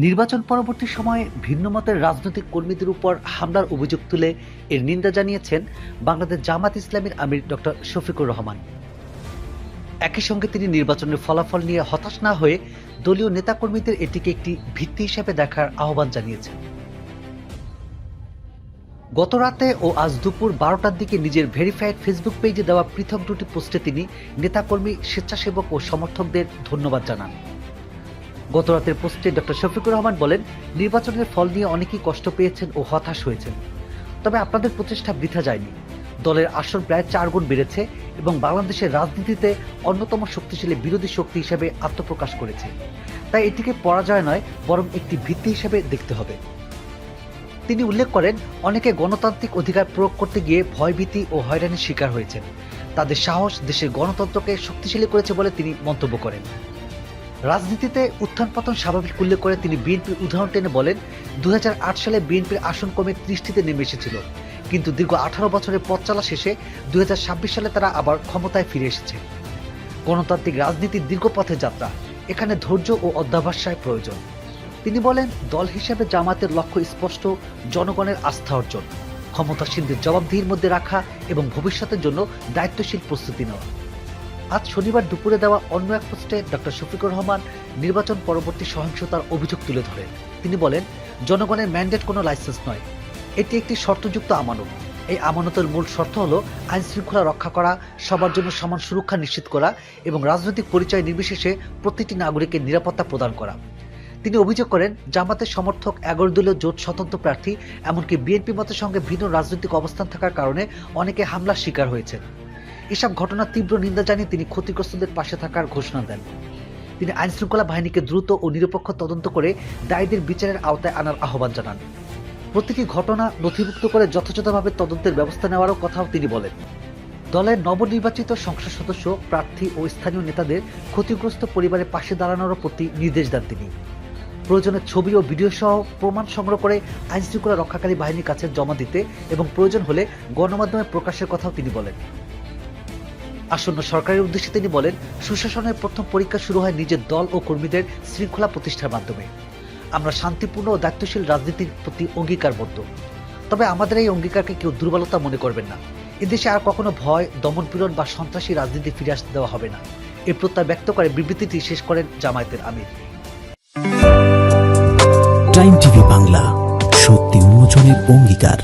নির্বাচন পরবর্তী সময়ে ভিন্নমতের রাজনৈতিক কর্মীদের উপর হামলার অভিযোগ তুলে এর নিন্দা জানিয়েছেন বাংলাদেশ জামাত ইসলামীর আমির ডক্টর শফিকুর রহমান। একই সঙ্গে তিনি নির্বাচনের ফলাফল নিয়ে হতাশ না হয়ে দলীয় নেতাকর্মীদের এটিকে একটি ভিত্তি হিসেবে দেখার আহ্বান জানিয়েছেন। গত রাতে ও আজ দুপুর 12টার দিকে নিজের ভেরিফাইড ফেসবুক পেজে দেওয়া পৃথক দুটি পোস্টে তিনি নেতাকর্মী, স্বেচ্ছাসেবক ও সমর্থকদের ধন্যবাদ জানান। গত রাতের পোস্টে ডক্টর শফিকুর রহমান বলেন, নির্বাচনের ফল নিয়ে অনেকেই কষ্ট পেয়েছেন ও হতাশ হয়েছেন, তবে আপনাদের প্রচেষ্টা বৃথা যায়নি। দলের আসন প্রায় 4 গুণ বেড়েছে এবং বাংলাদেশের রাজনীতিতে অন্যতম শক্তিশালী বিরোধী শক্তি হিসেবে আত্মপ্রকাশ করেছে। তাই এটিকে পরাজয় নয়, বরং একটি ভিত্তি হিসেবে দেখতে হবে। তিনি উল্লেখ করেন, অনেকে গণতান্ত্রিক অধিকার প্রয়োগ করতে গিয়ে ভয়ভীতি ও হয়রানির শিকার হয়েছেন। তাদের সাহস দেশের গণতন্ত্রকে শক্তিশালী করেছে বলে তিনি মন্তব্য করেন। রাজনীতিতে উত্থান পতন স্বাভাবিক উল্লেখ করে তিনি বিএনপির উদাহরণ টেনে বলেন, 2008 সালে বিএনপির আসন কমে 30টিতে নেমে এসেছিল, কিন্তু দীর্ঘ 18 বছরের পথ চলা শেষে 2026 সালে তারা আবার ক্ষমতায় ফিরে এসেছে। গণতান্ত্রিক রাজনীতির দীর্ঘ পথের যাত্রা, এখানে ধৈর্য ও অধ্যবসায় প্রয়োজন। তিনি বলেন, দল হিসেবে জামাতের লক্ষ্য স্পষ্ট, জনগণের আস্থা অর্জন, ক্ষমতাসীনদের জবাবদিহির মধ্যে রাখা এবং ভবিষ্যতের জন্য দায়িত্বশীল প্রস্তুতি নেওয়া। আজ শনিবার দুপুরে দেওয়া অন্য এক পোস্টে ডক্টর শফিকুর রহমান নির্বাচন পরবর্তী সহিংসতার অভিযোগ তুলে ধরেন। তিনি বলেন, জনগণের ম্যান্ডেট কোনো লাইসেন্স নয়, এটি একটি শর্তযুক্ত আমানত। এই আমানতের মূল শর্ত হলো আইন শৃঙ্খলা রক্ষা করা, সবার জন্য সমান সুরক্ষা নিশ্চিত করা এবং রাজনৈতিক পরিচয় নির্বিশেষে প্রতিটি নাগরিকের নিরাপত্তা প্রদান করা। তিনি অভিযোগ করেন, জামাতের সমর্থক 11 দলীয় জোট স্বতন্ত্র প্রার্থী, এমনকি বিএনপি মতের সঙ্গে ভিন্ন রাজনৈতিক অবস্থান থাকার কারণে অনেকে হামলার শিকার হয়েছেন। এসব ঘটনার তীব্র নিন্দা জানিয়ে তিনি ক্ষতিগ্রস্তদের পাশে থাকার ঘোষণা দেন। তিনি আইনশৃঙ্খলা বাহিনীকে দ্রুত ও নিরপেক্ষ তদন্ত করে দায়ীদের বিচারের আওতায় আনার আহ্বান জানান। প্রতিটি ঘটনা নথিভুক্ত করে যথাযথভাবে তদন্তের ব্যবস্থা নেওয়ারও কথাও তিনি বলেন। দলের নবনির্বাচিত সংসদ সদস্য, প্রার্থী ও স্থানীয় নেতাদের ক্ষতিগ্রস্ত পরিবারের পাশে দাঁড়ানোর প্রতি নির্দেশ দেন তিনি। প্রয়োজনে ছবি ও ভিডিও সহ প্রমাণ সংগ্রহ করে আইনশৃঙ্খলা রক্ষাকারী বাহিনীর কাছে জমা দিতে এবং প্রয়োজন হলে গণমাধ্যমে প্রকাশের কথাও তিনি বলেন। আসন্ন সরকারের উদ্দেশ্যে তিনি বলেন, সুশাসনের প্রথম পরীক্ষা শুরু হয় নিজের দল ও কর্মীদের শৃঙ্খলা প্রতিষ্ঠার মাধ্যমে। আমরা শান্তিপূর্ণ ও দায়িত্বশীল রাজনীতির প্রতি অঙ্গীকারবদ্ধ, তবে আমাদের এই অঙ্গীকারকে কেউ দুর্বলতা মনে করবেন না। এদেশে আর কখনো ভয়, দমনপীড়ন বা সন্ত্রাসী রাজনীতি ফিরে আসতে দেওয়া হবে না, এই প্রত্যয় ব্যক্ত করে বিবৃতিটি শেষ করেন জামায়াতের আমির। টাইম টিভি বাংলা, সত্যি উন্মোচনের অঙ্গীকার।